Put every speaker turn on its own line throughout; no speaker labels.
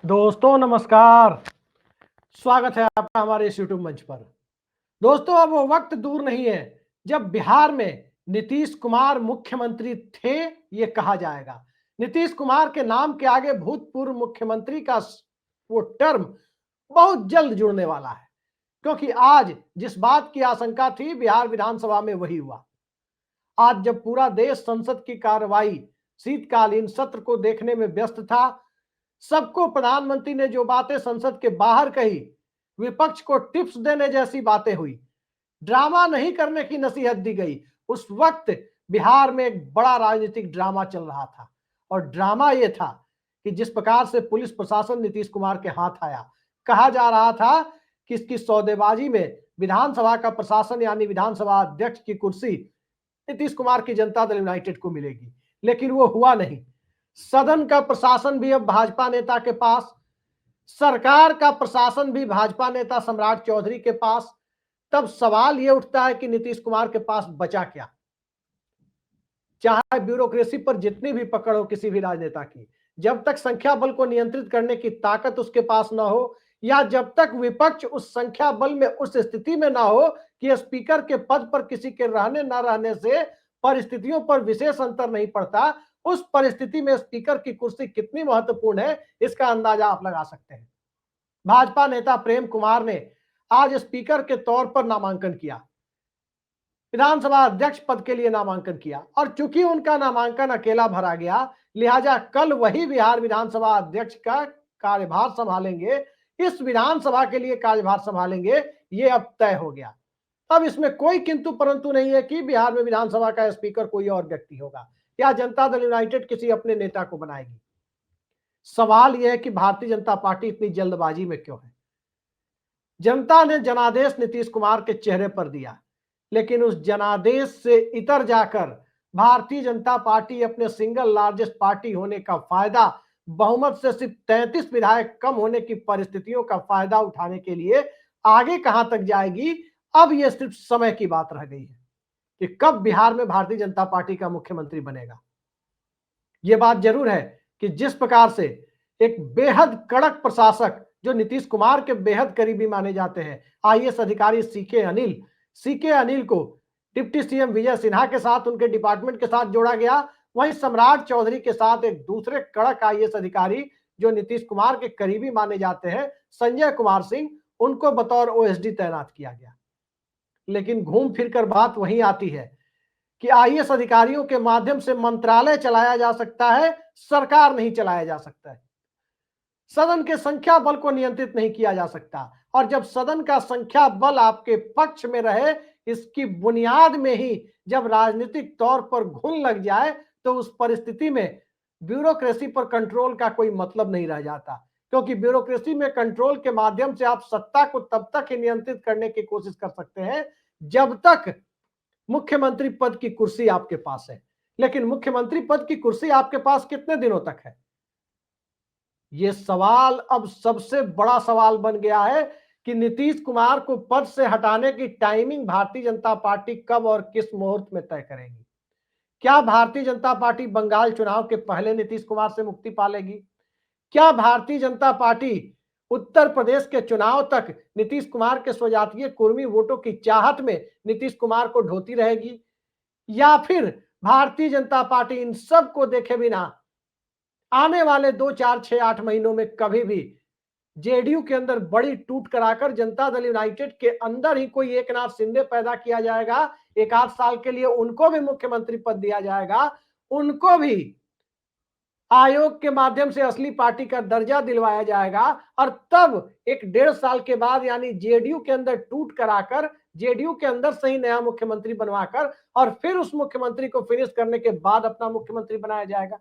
दोस्तों नमस्कार। स्वागत है आपका हमारे इस यूट्यूब मंच पर। दोस्तों अब वो वक्त दूर नहीं है जब बिहार में नीतीश कुमार मुख्यमंत्री थे ये कहा जाएगा। नीतीश कुमार के नाम के आगे भूतपूर्व मुख्यमंत्री का वो टर्म बहुत जल्द जुड़ने वाला है, क्योंकि आज जिस बात की आशंका थी बिहार विधानसभा में वही हुआ। आज जब पूरा देश संसद की कार्रवाई शीतकालीन सत्र को देखने में व्यस्त था, सबको प्रधानमंत्री ने जो बातें संसद के बाहर कही, विपक्ष को टिप्स देने जैसी बातें हुई, ड्रामा नहीं करने की नसीहत दी गई, उस वक्त बिहार में एक बड़ा राजनीतिक ड्रामा चल रहा था। और ड्रामा यह था कि जिस प्रकार से पुलिस प्रशासन नीतीश कुमार के हाथ आया, कहा जा रहा था कि इसकी सौदेबाजी में विधानसभा का प्रशासन यानी विधानसभा अध्यक्ष की कुर्सी नीतीश कुमार की जनता दल यूनाइटेड को मिलेगी, लेकिन वो हुआ नहीं। सदन का प्रशासन भी अब भाजपा नेता के पास, सरकार का प्रशासन भी भाजपा नेता सम्राट चौधरी के पास। तब सवाल यह उठता है कि नीतीश कुमार के पास बचा क्या। चाहे ब्यूरोक्रेसी पर जितनी भी पकड़ हो किसी भी राजनेता की, जब तक संख्या बल को नियंत्रित करने की ताकत उसके पास ना हो, या जब तक विपक्ष उस संख्या बल में उस स्थिति में ना हो कि स्पीकर के पद पर किसी के रहने ना रहने से परिस्थितियों पर विशेष अंतर नहीं पड़ता, उस परिस्थिति में स्पीकर की कुर्सी कितनी महत्वपूर्ण है इसका अंदाजा आप लगा सकते हैं। भाजपा नेता प्रेम कुमार ने आज स्पीकर के तौर पर नामांकन किया, विधानसभा अध्यक्ष पद के लिए नामांकन किया, और चूंकि उनका नामांकन अकेला भरा गया, लिहाजा कल वही बिहार विधानसभा अध्यक्ष का कार्यभार संभालेंगे, इस विधानसभा के लिए कार्यभार संभालेंगे, ये अब तय हो गया। अब इसमें कोई किंतु परंतु नहीं है कि बिहार में विधानसभा का स्पीकर कोई और व्यक्ति होगा या जनता दल यूनाइटेड किसी अपने नेता को बनाएगी। सवाल यह है कि भारतीय जनता पार्टी इतनी जल्दबाजी में क्यों है। जनता ने जनादेश नीतीश कुमार के चेहरे पर दिया, लेकिन उस जनादेश से इतर जाकर भारतीय जनता पार्टी अपने सिंगल लार्जेस्ट पार्टी होने का फायदा, बहुमत से सिर्फ 33 विधायक कम होने की परिस्थितियों का फायदा उठाने के लिए आगे कहां तक जाएगी, अब यह सिर्फ समय की बात रह गई है कि कब बिहार में भारतीय जनता पार्टी का मुख्यमंत्री बनेगा। यह बात जरूर है कि जिस प्रकार से एक बेहद कड़क प्रशासक जो नीतीश कुमार के बेहद करीबी माने जाते हैं, आईएएस अधिकारी सीके अनिल को डिप्टी सीएम विजय सिन्हा के साथ उनके डिपार्टमेंट के साथ जोड़ा गया, वहीं सम्राट चौधरी के साथ एक दूसरे कड़क आईएएस अधिकारी जो नीतीश कुमार के करीबी माने जाते हैं, संजय कुमार सिंह, उनको बतौर ओएसडी तैनात किया गया। लेकिन घूम फिरकर बात वहीं आती है कि आईएएस अधिकारियों के माध्यम से मंत्रालय चलाया जा सकता है, सरकार नहीं चलाया जा सकता है। सदन के संख्या बल को नियंत्रित नहीं किया जा सकता, और जब सदन का संख्या बल आपके पक्ष में रहे, इसकी बुनियाद में ही जब राजनीतिक तौर पर घुन लग जाए, तो उस परिस्थिति में ब्यूरोक्रेसी पर कंट्रोल का कोई मतलब नहीं रह जाता, क्योंकि ब्यूरोक्रेसी में कंट्रोल के माध्यम से आप सत्ता को तब तक ही नियंत्रित करने की कोशिश कर सकते हैं जब तक मुख्यमंत्री पद की कुर्सी आपके पास है। लेकिन मुख्यमंत्री पद की कुर्सी आपके पास कितने दिनों तक है, यह सवाल अब सबसे बड़ा सवाल बन गया है कि नीतीश कुमार को पद से हटाने की टाइमिंग भारतीय जनता पार्टी कब और किस मुहूर्त में तय करेगी। क्या भारतीय जनता पार्टी बंगाल चुनाव के पहले नीतीश कुमार से मुक्ति पालेगी? क्या भारतीय जनता पार्टी उत्तर प्रदेश के चुनाव तक नीतीश कुमार के स्वजातीय कुर्मी वोटों की चाहत में नीतीश कुमार को ढोती रहेगी, या फिर भारतीय जनता पार्टी इन सब को देखे बिना आने वाले 2, 4, 6, 8 महीनों में कभी भी जेडीयू के अंदर बड़ी टूट कराकर जनता दल यूनाइटेड के अंदर ही कोई एकनाथ शिंदे पैदा किया जाएगा, 1 आध साल के लिए उनको भी मुख्यमंत्री पद दिया जाएगा, उनको भी आयोग के माध्यम से असली पार्टी का दर्जा दिलवाया जाएगा, और तब 1-1.5 साल के बाद यानी जेडीयू के अंदर टूट कराकर जेडीयू के अंदर से ही नया मुख्यमंत्री बनवाकर और फिर उस मुख्यमंत्री को फिनिश करने के बाद अपना मुख्यमंत्री बनाया जाएगा।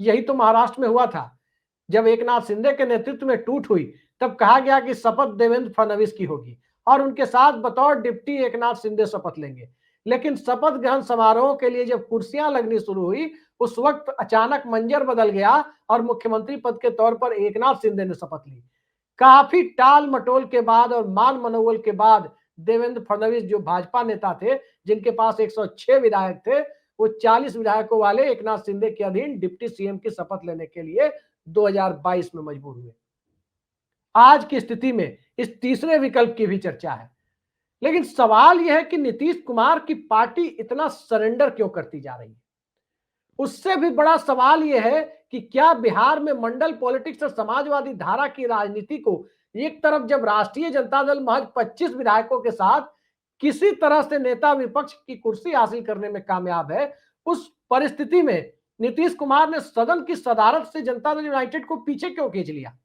यही तो महाराष्ट्र में हुआ था। जब एकनाथ शिंदे के नेतृत्व में टूट हुई, तब कहा गया कि शपथ देवेंद्र फडणवीस की होगी, और उनके साथ बतौर डिप्टी एकनाथ शिंदे शपथ लेंगे। लेकिन शपथ ग्रहण समारोह के लिए जब कुर्सियां लगनी शुरू हुई, उस वक्त अचानक मंजर बदल गया और मुख्यमंत्री पद के तौर पर एकनाथ शिंदे ने शपथ ली। काफी टाल मटोल के बाद और मान मनोबल के बाद देवेंद्र फडणवीस, जो भाजपा नेता थे, जिनके पास 106 विधायक थे, वो 40 विधायकों वाले एकनाथ शिंदे के अधीन डिप्टी सीएम की शपथ लेने के लिए 2022 में मजबूर हुए। आज की स्थिति में इस तीसरे विकल्प की भी चर्चा है, लेकिन सवाल यह है कि नीतीश कुमार की पार्टी इतना सरेंडर क्यों करती जा रही है। उससे भी बड़ा सवाल यह है कि क्या बिहार में मंडल पॉलिटिक्स और समाजवादी धारा की राजनीति को एक तरफ जब राष्ट्रीय जनता दल महज 25 विधायकों के साथ किसी तरह से नेता विपक्ष की कुर्सी हासिल करने में कामयाब है, उस परिस्थिति में नीतीश कुमार ने सदन की सदारत से जनता दल यूनाइटेड को पीछे क्यों खींच लिया।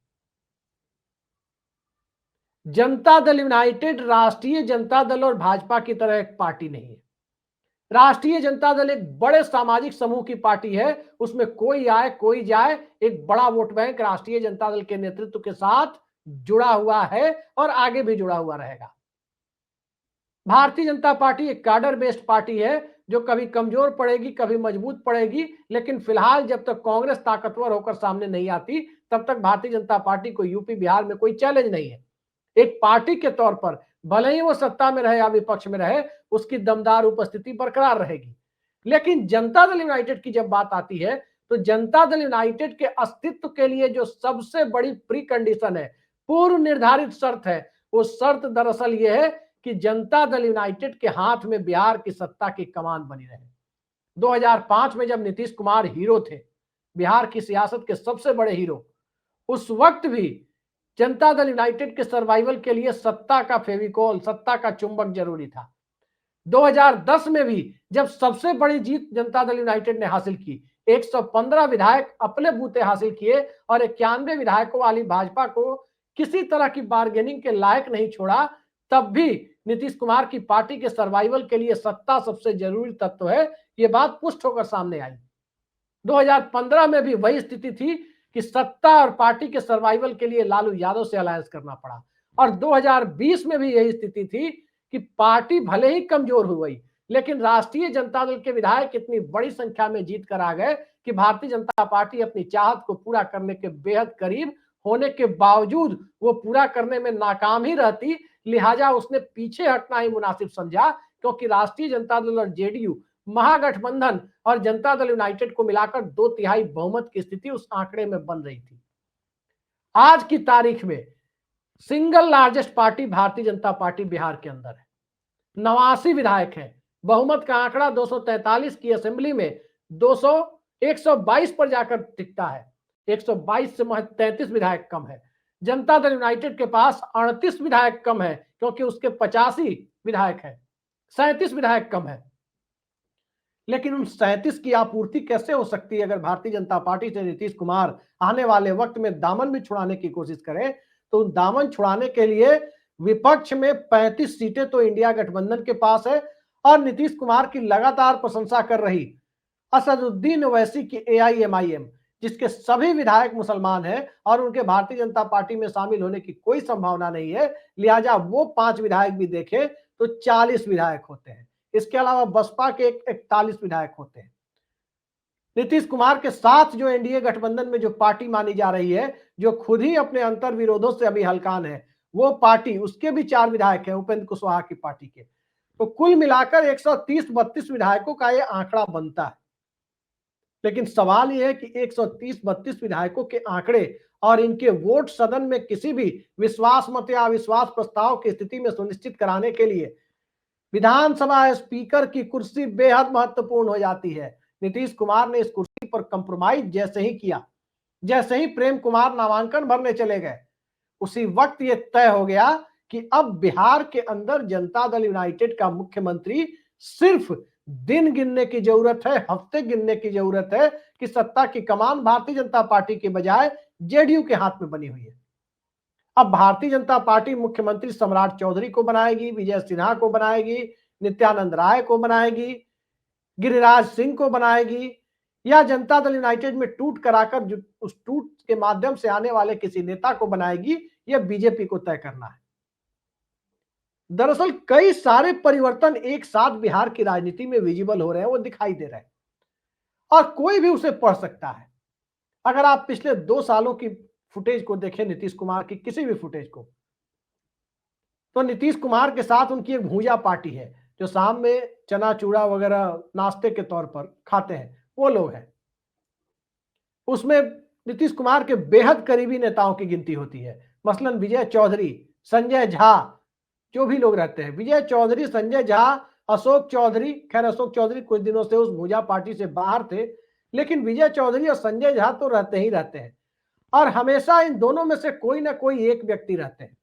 जनता दल यूनाइटेड राष्ट्रीय जनता दल और भाजपा की तरह एक पार्टी नहीं है। राष्ट्रीय जनता दल एक बड़े सामाजिक समूह की पार्टी है, उसमें कोई आए कोई जाए, एक बड़ा वोट बैंक राष्ट्रीय जनता दल के नेतृत्व के साथ जुड़ा हुआ है और आगे भी जुड़ा हुआ रहेगा। भारतीय जनता पार्टी एक कैडर बेस्ड पार्टी है जो कभी कमजोर पड़ेगी, कभी मजबूत पड़ेगी, लेकिन फिलहाल जब तक कांग्रेस ताकतवर होकर सामने नहीं आती, तब तक भारतीय जनता पार्टी को यूपी बिहार में कोई चैलेंज नहीं है। एक पार्टी के तौर पर भले ही वो सत्ता में रहे या विपक्ष में रहे, उसकी दमदार उपस्थिति बरकरार रहेगी। लेकिन जनता दल यूनाइटेड की जब बात आती है, तो जनता दल यूनाइटेड के अस्तित्व के लिए जो सबसे बड़ी प्री कंडीशन है, पूर्व निर्धारित शर्त है, वो शर्त दरअसल ये है कि जनता दल यूनाइटेड के हाथ में बिहार की सत्ता की कमान बनी रहे। 2005 में जब नीतीश कुमार हीरो थे, बिहार की सियासत के सबसे बड़े हीरो, उस वक्त भी जनता दल यूनाइटेड के सर्वाइवल के लिए सत्ता का फेविकोल, सत्ता का चुंबक जरूरी था। 2010 में भी जब सबसे बड़ी जीत जनता दल यूनाइटेड ने हासिल की, 115 विधायक अपने बूते हासिल किए और 91 विधायकों वाली भाजपा को किसी तरह की बार्गेनिंग के लायक नहीं छोड़ा, तब भी नीतीश कुमार की पार्टी के सर्वाइवल के लिए सत्ता सबसे जरूरी तत्व है, ये बात पुष्ट होकर सामने आई। 2015 में भी वही स्थिति थी कि सत्ता और पार्टी के सर्वाइवल के लिए लालू यादव से अलायंस करना पड़ा, और 2020 में भी यही स्थिति थी कि पार्टी भले ही कमजोर हुई, लेकिन राष्ट्रीय जनता दल के विधायक इतनी बड़ी संख्या में जीत कर आ गए कि भारतीय जनता पार्टी अपनी चाहत को पूरा करने के बेहद करीब होने के बावजूद वो पूरा करने में नाकाम ही रहती, लिहाजा उसने पीछे हटना ही मुनासिब समझा, क्योंकि राष्ट्रीय जनता दल और जेडीयू महागठबंधन और जनता दल यूनाइटेड को मिलाकर 2/3 बहुमत की स्थिति उस आंकड़े में बन रही थी। आज की तारीख में single largest party Bharatiya Janata party Bihar के अंदर है, 89 विधायक हैं, बहुमत का आंकड़ा 243 की असेंबली में 122 पर जाकर टिकता है, 122 से महज 33 विधायक कम है। जनता दल यूनाइटेड के पास 38 विधायक कम है, क्योंकि उसके 85 विधायक हैं, 37 विधायक कम है। लेकिन उन 37 की आपूर्ति कैसे हो सकती है अगर भारतीय जनता पार्टी से नीतीश कुमार आने वाले वक्त में दामन भी छुड़ाने की कोशिश करें, तो दामन छुड़ाने के लिए विपक्ष में 35 सीटें तो इंडिया गठबंधन के पास है, और नीतीश कुमार की लगातार प्रशंसा कर रही असदुद्दीन ओवैसी की एआईएमआईएम, जिसके सभी विधायक मुसलमान हैं और उनके भारतीय जनता पार्टी में शामिल होने की कोई संभावना नहीं है, लिहाजा वो 5 विधायक भी देखें तो 40 विधायक होते हैं। इसके अलावा बसपा के 41 विधायक होते हैं। नीतीश कुमार के साथ जो एनडीए गठबंधन में जो पार्टी मानी जा रही है, जो खुद ही अपने अंतर विरोधों से अभी हलकान है, वो पार्टी, उसके भी 4 विधायक हैं उपेंद्र कुशवाहा की पार्टी के। तो कुल मिलाकर 130-32 विधायकों का ये आंकड़ा बनता है। लेकिन सवाल यह है कि 130-32 विधायकों के आंकड़े और इनके वोट सदन में किसी भी विश्वास मत या अविश्वास प्रस्ताव की स्थिति में सुनिश्चित कराने के लिए विधानसभा स्पीकर की कुर्सी बेहद महत्वपूर्ण हो जाती है। नीतीश कुमार ने इस कुर्सी पर कंप्रोमाइज जैसे ही किया, जैसे ही प्रेम कुमार नामांकन भरने चले गए, उसी वक्त यह तय हो गया कि अब बिहार के अंदर जनता दल यूनाइटेड का मुख्यमंत्री सिर्फ दिन गिनने की जरूरत है, हफ्ते गिनने की जरूरत है कि सत्ता की कमान भारतीय जनता पार्टी के बजाय जेडीयू के हाथ में बनी हुई है। अब भारतीय जनता पार्टी मुख्यमंत्री सम्राट चौधरी को बनाएगी, विजय सिन्हा को बनाएगी, नित्यानंद राय को बनाएगी, गिरिराज सिंह को बनाएगी, या जनता दल यूनाइटेड में टूट कराकर उस टूट के माध्यम से आने वाले किसी नेता को बनाएगी, यह बीजेपी को तय करना है। दरअसल कई सारे परिवर्तन एक साथ बिहार की राजनीति में विजिबल हो रहे हैं, वो दिखाई दे रहे हैं और कोई भी उसे पढ़ सकता है। अगर आप पिछले 2 सालों की फुटेज को देखें, नीतीश कुमार की किसी भी फुटेज को, तो नीतीश कुमार के साथ उनकी एक भूजा पार्टी है जो शाम में चना चूड़ा वगैरह नाश्ते के तौर पर खाते हैं, वो लोग हैं। उसमें नीतीश कुमार के बेहद करीबी नेताओं की गिनती होती है। मसलन विजय चौधरी, संजय झा, जो भी लोग रहते हैं, विजय चौधरी, संजय झा, अशोक चौधरी। खैर अशोक चौधरी कुछ दिनों से उस भूजा पार्टी से बाहर थे, लेकिन विजय चौधरी और संजय झा तो रहते ही रहते हैं, और हमेशा इन दोनों में से कोई ना कोई एक व्यक्ति रहते हैं।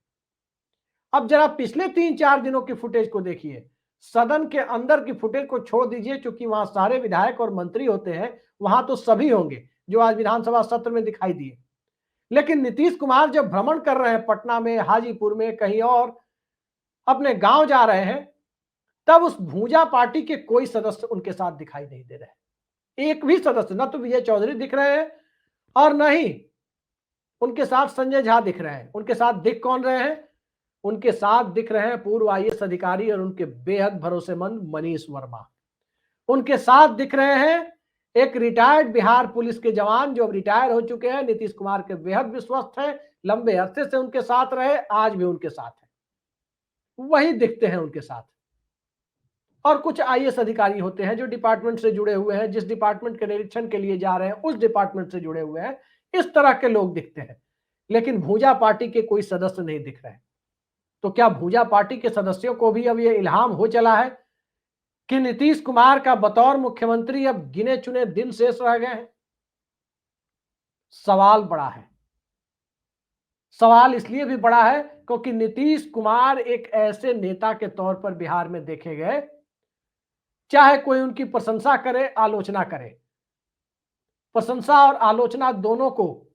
अब जरा पिछले 3-4 दिनों की फुटेज को देखिए, सदन के अंदर की फुटेज को छोड़ दीजिए, क्योंकि वहां सारे विधायक और मंत्री होते हैं, वहां तो सभी होंगे जो आज विधानसभा सत्र में दिखाई दिए। लेकिन नीतीश कुमार जब भ्रमण कर रहे हैं पटना में, हाजीपुर में, कहीं और अपने गांव जा रहे हैं, तब उस भूजा पार्टी के कोई सदस्य उनके साथ दिखाई नहीं दे रहे। एक भी सदस्य, ना तो विजय चौधरी दिख रहे हैं और न ही उनके साथ संजय झा दिख रहे हैं। उनके साथ दिख कौन रहे हैं? उनके साथ दिख रहे हैं पूर्व आईएएस अधिकारी और उनके बेहद भरोसेमंद मनीष वर्मा। उनके साथ दिख रहे हैं एक रिटायर्ड बिहार पुलिस के जवान जो अब रिटायर हो चुके हैं, नीतीश कुमार के बेहद विश्वस्त हैं, लंबे अरसे से उनके साथ रहे, आज भी उनके साथ है, वही दिखते हैं उनके साथ। और कुछ आईएएस अधिकारी होते हैं जो डिपार्टमेंट से जुड़े हुए हैं, जिस डिपार्टमेंट के निरीक्षण के लिए जा रहे हैं उस डिपार्टमेंट से जुड़े हुए हैं, इस तरह के लोग दिखते हैं। लेकिन भूजा पार्टी के कोई सदस्य नहीं दिख रहे हैं। तो क्या भूजा पार्टी के सदस्यों को भी अब यह इल्हाम हो चला है कि नीतीश कुमार का बतौर मुख्यमंत्री अब गिने चुने दिन शेष रह गए हैं? सवाल बड़ा है। सवाल इसलिए भी बड़ा है क्योंकि नीतीश कुमार एक ऐसे नेता के तौर पर बिहार में देखे गए, चाहे कोई उनकी प्रशंसा करे, आलोचना करे, प्रशंसा और आलोचना दोनों को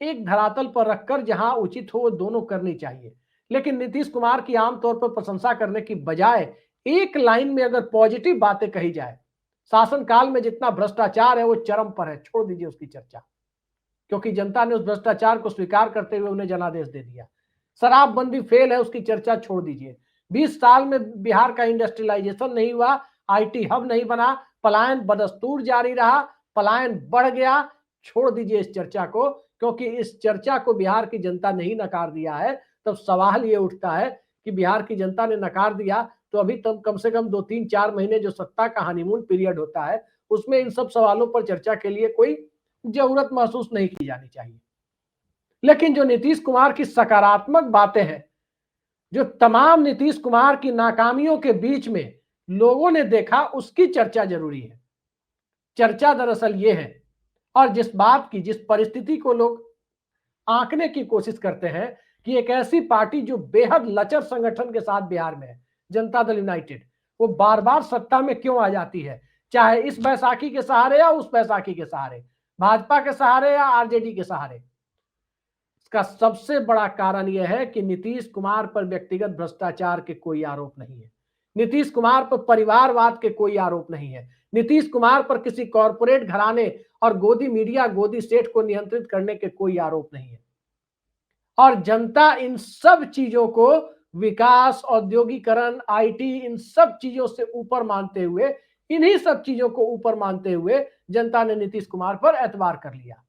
एक धरातल पर रखकर जहां उचित हो वो दोनों करनी चाहिए। लेकिन नीतीश कुमार की आमतौर पर प्रशंसा करने की बजाय एक लाइन में अगर पॉजिटिव बातें कही जाए, शासनकाल में जितना भ्रष्टाचार है वो चरम पर है, छोड़ दीजिए उसकी चर्चा, क्योंकि जनता ने उस भ्रष्टाचार को स्वीकार करते हुए उन्हें जनादेश दे दिया। शराबबंदी फेल है, उसकी चर्चा छोड़ दीजिए। 20 साल में बिहार का इंडस्ट्रियलाइजेशन नहीं हुआ, आईटी हब नहीं बना, पलायन बदस्तूर जारी रहा, पलायन बढ़ गया, छोड़ दीजिए इस चर्चा को, क्योंकि इस चर्चा को बिहार की जनता ने ही नकार दिया है। तब सवाल ये उठता है कि बिहार की जनता ने नकार दिया तो अभी तक कम से कम 2-3-4 महीने जो सत्ता का हनीमून पीरियड होता है, उसमें इन सब सवालों पर चर्चा के लिए कोई जरूरत महसूस नहीं की जानी चाहिए। लेकिन जो नीतीश कुमार की सकारात्मक बातें हैं, जो तमाम नीतीश कुमार की नाकामियों के बीच में लोगों ने देखा, उसकी चर्चा जरूरी है। चर्चा दरअसल ये है, और जिस बात की, जिस परिस्थिति को लोग आंकने की कोशिश करते हैं कि एक ऐसी पार्टी जो बेहद लचर संगठन के साथ बिहार में है, जनता दल यूनाइटेड, वो बार बार सत्ता में क्यों आ जाती है, चाहे इस बैसाखी के सहारे या उस बैसाखी के सहारे, भाजपा के सहारे या आरजेडी के सहारे। इसका सबसे बड़ा कारण यह है कि नीतीश कुमार पर व्यक्तिगत भ्रष्टाचार के कोई आरोप नहीं है, नीतीश कुमार पर परिवारवाद के कोई आरोप नहीं है, नीतीश कुमार पर किसी कॉरपोरेट घराने और गोदी मीडिया, गोदी सेठ को नियंत्रित करने के कोई आरोप नहीं है। और जनता इन सब चीजों को, विकास, औद्योगिकरण, आईटी, इन सब चीजों से ऊपर मानते हुए, इन्हीं सब चीजों को ऊपर मानते हुए जनता ने नीतीश कुमार पर एतबार कर लिया।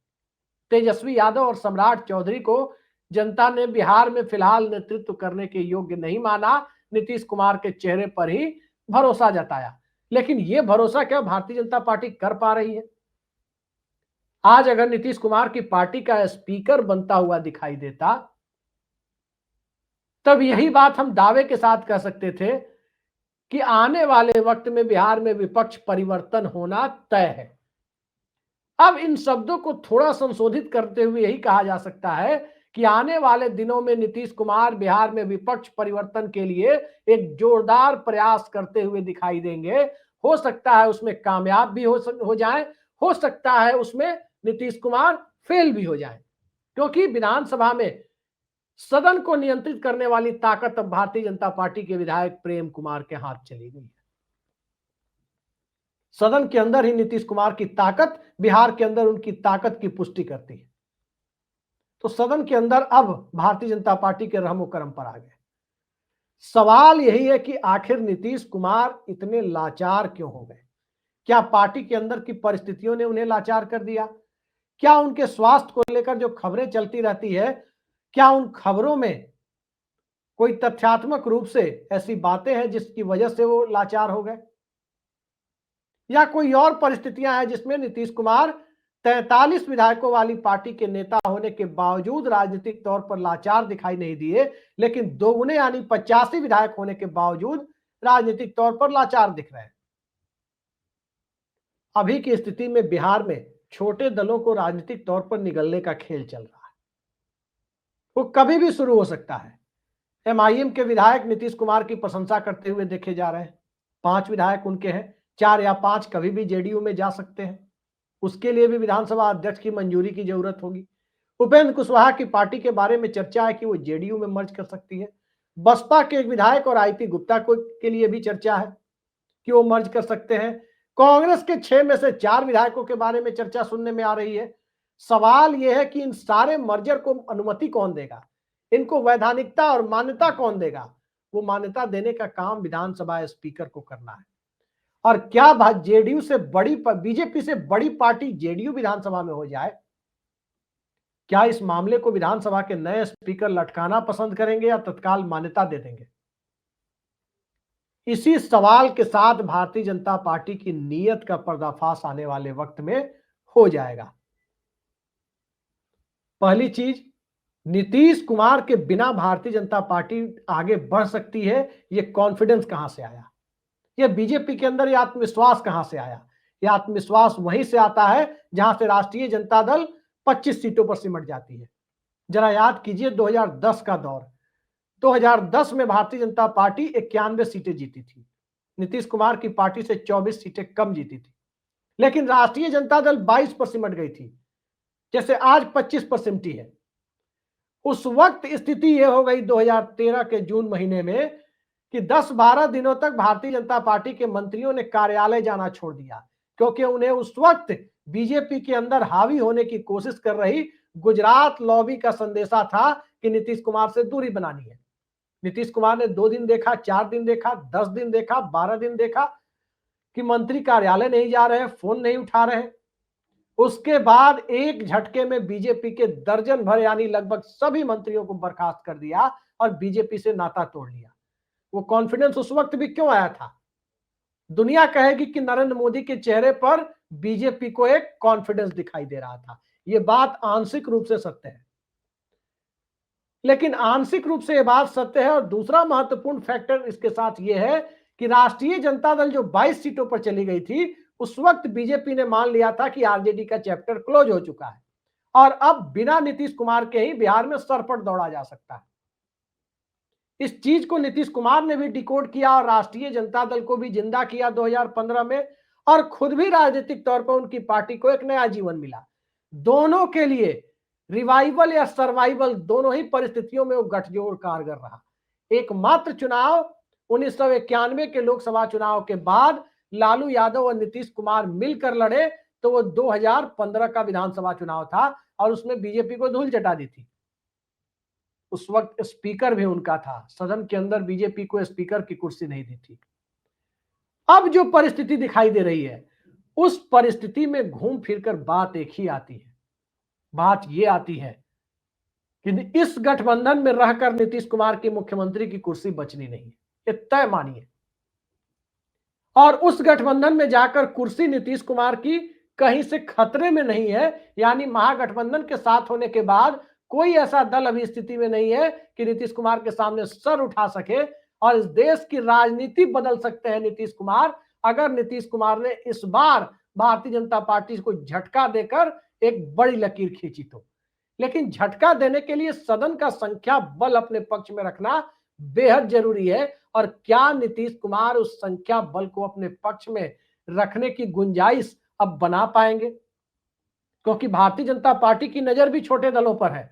तेजस्वी यादव और सम्राट चौधरी को जनता ने बिहार में फिलहाल नेतृत्व करने के योग्य नहीं माना, नीतीश कुमार के चेहरे पर ही भरोसा जताया। लेकिन यह भरोसा क्या भारतीय जनता पार्टी कर पा रही है? आज अगर नीतीश कुमार की पार्टी का स्पीकर बनता हुआ दिखाई देता, तब यही बात हम दावे के साथ कह सकते थे कि आने वाले वक्त में बिहार में विपक्ष परिवर्तन होना तय है। अब इन शब्दों को थोड़ा संशोधित करते हुए यही कहा जा सकता है कि आने वाले दिनों में नीतीश कुमार बिहार में विपक्ष परिवर्तन के लिए एक जोरदार प्रयास करते हुए दिखाई देंगे। हो सकता है उसमें कामयाब भी हो जाए, हो सकता है उसमें नीतीश कुमार फेल भी हो जाए, क्योंकि विधानसभा में सदन को नियंत्रित करने वाली ताकत अब भारतीय जनता पार्टी के विधायक प्रेम कुमार के हाथ चली गई है। सदन के अंदर ही नीतीश कुमार की ताकत बिहार के अंदर उनकी ताकत की पुष्टि करती है। तो सदन के अंदर अब भारतीय जनता पार्टी के रहमो करम पर आ गए। सवाल यही है कि आखिर नीतीश कुमार इतने लाचार क्यों हो गए? क्या पार्टी के अंदर की परिस्थितियों ने उन्हें लाचार कर दिया? क्या उनके स्वास्थ्य को लेकर जो खबरें चलती रहती है, क्या उन खबरों में कोई तथ्यात्मक रूप से ऐसी बातें हैं जिसकी वजह से वो लाचार हो गए, या कोई और परिस्थितियां हैं जिसमें नीतीश कुमार 43 विधायकों वाली पार्टी के नेता होने के बावजूद राजनीतिक तौर पर लाचार दिखाई नहीं दिए, लेकिन दोगुने यानी 85 विधायक होने के बावजूद राजनीतिक तौर पर लाचार दिख रहे हैं। अभी की स्थिति में बिहार में छोटे दलों को राजनीतिक तौर पर निगलने का खेल चल रहा है। वो कभी भी शुरू हो सकता है। एमआईएम के विधायक नीतीश कुमार की प्रशंसा करते हुए देखे जा रहे हैं। 5 विधायक उनके हैं, 4 या 5 कभी भी जेडीयू में जा सकते हैं। उसके लिए भी विधानसभा अध्यक्ष की मंजूरी की जरूरत होगी। उपेंद्र कुशवाहा की पार्टी के बारे में चर्चा है कि वो जेडीयू में मर्ज कर सकती है। बसपा के एक विधायक और आईपी गुप्ता को के लिए भी चर्चा है कि वो मर्ज कर सकते हैं। कांग्रेस के 6 में से 4 विधायकों के बारे में चर्चा सुनने में आ रही है। सवाल यह है कि इन सारे मर्जर को अनुमति कौन देगा, इनको वैधानिकता और मान्यता कौन देगा। वो मान्यता देने का काम विधानसभा स्पीकर को करना है। और क्या जेडीयू से बड़ी बीजेपी से बड़ी पार्टी जेडीयू विधानसभा में हो जाए? क्या इस मामले को विधानसभा के नए स्पीकर लटकाना पसंद करेंगे या तत्काल मान्यता दे देंगे? इसी सवाल के साथ भारतीय जनता पार्टी की नीयत का पर्दाफाश आने वाले वक्त में हो जाएगा। पहली चीज, नीतीश कुमार के बिना भारतीय जनता पार्टी आगे बढ़ सकती है, यह कॉन्फिडेंस कहां से आया? ये बीजेपी के अंदर ये आत्मविश्वास कहां से आया? ये आत्मविश्वास वहीं से आता है जहां से राष्ट्रीय जनता दल 25 सीटों पर सिमट जाती है। जरा याद कीजिए 2010 का दौर। 2010 में भारतीय जनता पार्टी 91 सीटें जीती थी। नीतीश कुमार की पार्टी से 24 सीटें कम जीती थी, लेकिन राष्ट्रीय जनता दल 22 पर सिमट गई थी, जैसे आज 25 पर सिमटी है। उस वक्त स्थिति यह हो गई 2013 के जून महीने में कि 10-12 दिनों तक भारतीय जनता पार्टी के मंत्रियों ने कार्यालय जाना छोड़ दिया, क्योंकि उन्हें उस वक्त बीजेपी के अंदर हावी होने की कोशिश कर रही गुजरात लॉबी का संदेशा था कि नीतीश कुमार से दूरी बनानी है। नीतीश कुमार ने 2 दिन देखा, 4 दिन देखा, 10 दिन देखा, 12 दिन देखा कि मंत्री कार्यालय नहीं जा रहे हैं, फोन नहीं उठा रहे हैं। उसके बाद एक झटके में बीजेपी के दर्जन भर यानी लगभग सभी मंत्रियों को बर्खास्त कर दिया और बीजेपी से नाता तोड़ लिया। वो कॉन्फिडेंस उस वक्त भी क्यों आया था? दुनिया कहेगी कि नरेंद्र मोदी के चेहरे पर बीजेपी को एक कॉन्फिडेंस दिखाई दे रहा था। ये बात आंशिक रूप से सत्य है, लेकिन आंशिक रूप से यह बात सत्य है। और दूसरा महत्वपूर्ण फैक्टर इसके साथ यह है कि राष्ट्रीय जनता दल जो 22 सीटों पर चली गई थी, उस वक्त बीजेपी ने मान लिया था कि आरजेडी का चैप्टर क्लोज हो चुका है और अब बिना नीतीश कुमार के ही बिहार में सरपट दौड़ा जा सकता है। इस चीज को नीतीश कुमार ने भी डिकोड किया और राष्ट्रीय जनता दल को भी जिंदा किया 2015 में, और खुद भी राजनीतिक तौर पर उनकी पार्टी को एक नया जीवन मिला। दोनों के लिए रिवाइवल या सर्वाइवल दोनों ही परिस्थितियों में वो गठजोड़ कारगर रहा। एकमात्र चुनाव 1991 के लोकसभा चुनाव के बाद लालू यादव और नीतीश कुमार मिलकर लड़े तो वो 2015 का विधानसभा चुनाव था और उसमें बीजेपी को धूल चटा दी थी। उस वक्त स्पीकर भी उनका था, सदन के अंदर बीजेपी को स्पीकर की कुर्सी नहीं दी थी। अब जो परिस्थिति दिखाई दे रही है, उस परिस्थिति में घूम फिरकर बात एक ही आती है। बात यह आती है कि इस गठबंधन में रहकर नीतीश कुमार की मुख्यमंत्री की कुर्सी बचनी नहीं है, ये तय मानिए। और उस गठबंधन में जाकर कुर्सी नीतीश कुमार की कहीं से खतरे में नहीं है, यानी महागठबंधन के साथ होने के बाद कोई ऐसा दल अभी स्थिति में नहीं है कि नीतीश कुमार के सामने सर उठा सके और इस देश की राजनीति बदल सकते हैं नीतीश कुमार, अगर नीतीश कुमार ने इस बार भारतीय जनता पार्टी को झटका देकर एक बड़ी लकीर खींची तो। लेकिन झटका देने के लिए सदन का संख्या बल अपने पक्ष में रखना बेहद जरूरी है, और क्या नीतीश कुमार उस संख्या बल को अपने पक्ष में रखने की गुंजाइश अब बना पाएंगे? क्योंकि भारतीय जनता पार्टी की नजर भी छोटे दलों पर है।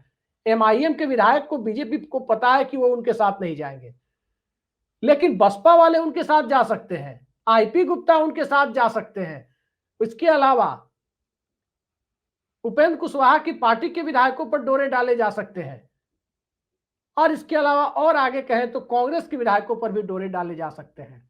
एमआईएम के विधायक को बीजेपी को पता है कि वो उनके साथ नहीं जाएंगे, लेकिन बसपा वाले उनके साथ जा सकते हैं, आईपी गुप्ता उनके साथ जा सकते हैं। इसके अलावा उपेंद्र कुशवाहा की पार्टी के विधायकों पर डोरे डाले जा सकते हैं, और इसके अलावा और आगे कहें तो कांग्रेस के विधायकों पर भी डोरे डाले जा सकते हैं।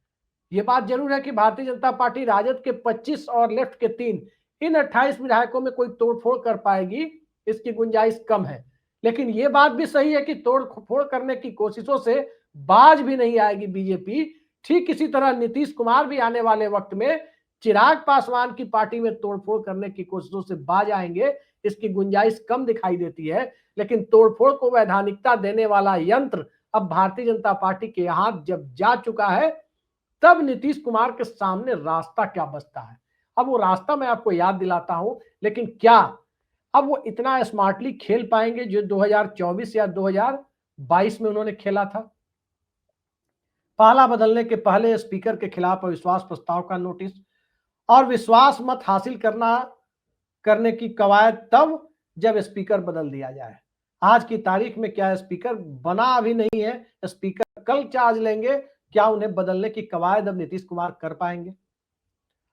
यह बात जरूर है कि भारतीय जनता पार्टी राजद के 25 और लेफ्ट के 3, इन 28 विधायकों में कोई तोड़फोड़ कर पाएगी, इसकी गुंजाइश कम है। लेकिन यह बात भी सही है कि तोड़फोड़ करने की कोशिशों से बाज भी नहीं आएगी बीजेपी। ठीक इसी तरह नीतीश कुमार भी आने वाले वक्त में चिराग पासवान की पार्टी में तोड़फोड़ करने की कोशिशों से बाज आएंगे, इसकी गुंजाइश कम दिखाई देती है। लेकिन तोड़फोड़ को वैधानिकता देने वाला यंत्र अब भारतीय जनता पार्टी के हाथ जब जा चुका है, तब नीतीश कुमार के सामने रास्ता क्या बचता है। अब वो रास्ता मैं आपको याद दिलाता हूं, लेकिन क्या अब वो इतना स्मार्टली खेल पाएंगे जो 2024 या 2022 में उन्होंने खेला था। पाला बदलने के पहले स्पीकर के खिलाफ अविश्वास प्रस्ताव का नोटिस और विश्वास मत हासिल करने की कवायद तब जब स्पीकर बदल दिया जाए। आज की तारीख में क्या स्पीकर बना अभी नहीं है, स्पीकर कल चार्ज लेंगे, क्या उन्हें बदलने की कवायद अब नीतीश कुमार कर पाएंगे?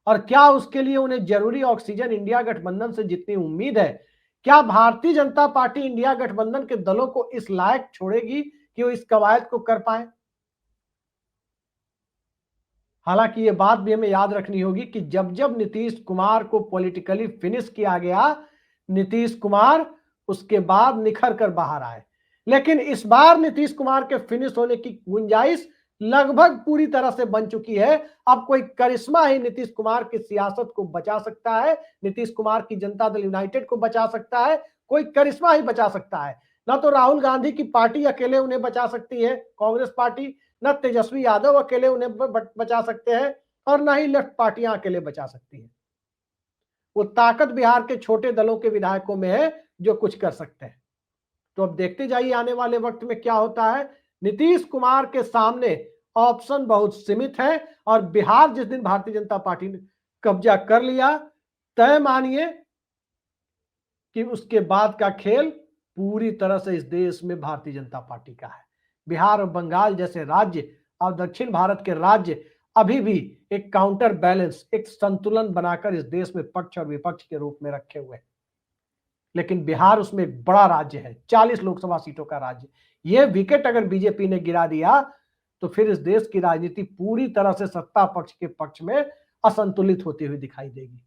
और क्या उसके लिए उन्हें जरूरी ऑक्सीजन इंडिया गठबंधन से जितनी उम्मीद है, क्या भारतीय जनता पार्टी इंडिया गठबंधन के दलों को इस लायक छोड़ेगी कि वो इस कवायद को कर पाए? हालांकि ये बात भी हमें याद रखनी होगी कि जब जब नीतीश कुमार को पॉलिटिकली फिनिश किया गया, नीतीश कुमार उसके बाद निखर कर बाहर आए। लेकिन इस बार नीतीश कुमार के फिनिश होने की गुंजाइश लगभग पूरी तरह से बन चुकी है। अब कोई करिश्मा ही नीतीश कुमार की सियासत को बचा सकता है, नीतीश कुमार की जनता दल यूनाइटेड को बचा सकता है, कोई करिश्मा ही बचा सकता है। ना तो राहुल गांधी की पार्टी अकेले उन्हें बचा सकती है, कांग्रेस पार्टी, न तेजस्वी यादव अकेले उन्हें बचा सकते हैं, और न ही लेफ्ट पार्टियां अकेले बचा सकती हैं। वो ताकत बिहार के छोटे दलों के विधायकों में है जो कुछ कर सकते हैं। तो अब देखते जाइए आने वाले वक्त में क्या होता है। नीतीश कुमार के सामने ऑप्शन बहुत सीमित है, और बिहार जिस दिन भारतीय जनता पार्टी ने कब्जा कर लिया, तय मानिए कि उसके बाद का खेल पूरी तरह से इस देश में भारतीय जनता पार्टी का है। बिहार और बंगाल जैसे राज्य और दक्षिण भारत के राज्य अभी भी एक काउंटर बैलेंस, एक संतुलन बनाकर इस देश में पक्ष और विपक्ष के रूप में रखे हुए हैं। लेकिन बिहार उसमें एक बड़ा राज्य है, 40 लोकसभा सीटों का राज्य। यह विकेट अगर बीजेपी ने गिरा दिया तो फिर इस देश की राजनीति पूरी तरह से सत्ता पक्ष के पक्ष में असंतुलित होती हुई दिखाई देगी।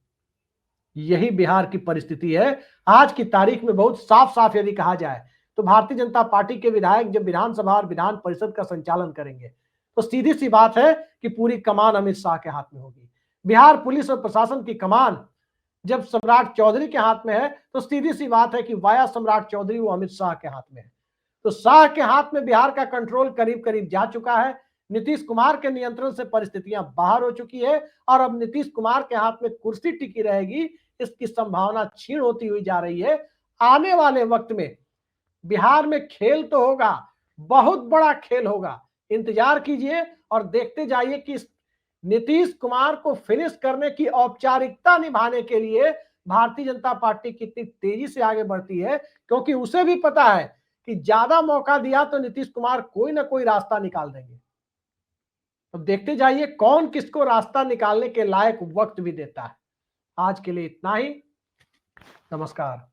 यही बिहार की परिस्थिति है। आज की तारीख में बहुत साफ साफ यदि कहा जाए तो भारतीय जनता पार्टी के विधायक जब विधानसभा और विधान परिषद का संचालन करेंगे तो सीधी सी बात है कि पूरी कमान अमित शाह के हाथ में होगी। बिहार पुलिस और प्रशासन की कमान जब सम्राट चौधरी के हाथ में है तो सीधी सी बात है कि वाया सम्राट चौधरी वो अमित शाह के हाथ में है। तो शाह के हाथ में बिहार का कंट्रोल करीब करीब जा चुका है। नीतीश कुमार के नियंत्रण से परिस्थितियां बाहर हो चुकी है, और अब नीतीश कुमार के हाथ में कुर्सी टिकी रहेगी, इसकी संभावना क्षीण होती हुई जा रही है। आने वाले वक्त में बिहार में खेल तो होगा, बहुत बड़ा खेल होगा। इंतजार कीजिए और देखते जाइए कि नीतीश कुमार को फिनिश करने की औपचारिकता निभाने के लिए भारतीय जनता पार्टी कितनी तेजी से आगे बढ़ती है, क्योंकि उसे भी पता है कि ज्यादा मौका दिया तो नीतीश कुमार कोई ना कोई रास्ता निकाल देंगे। अब देखते जाइए कौन किसको रास्ता निकालने के लायक वक्त भी देता है। आज के लिए इतना ही। नमस्कार।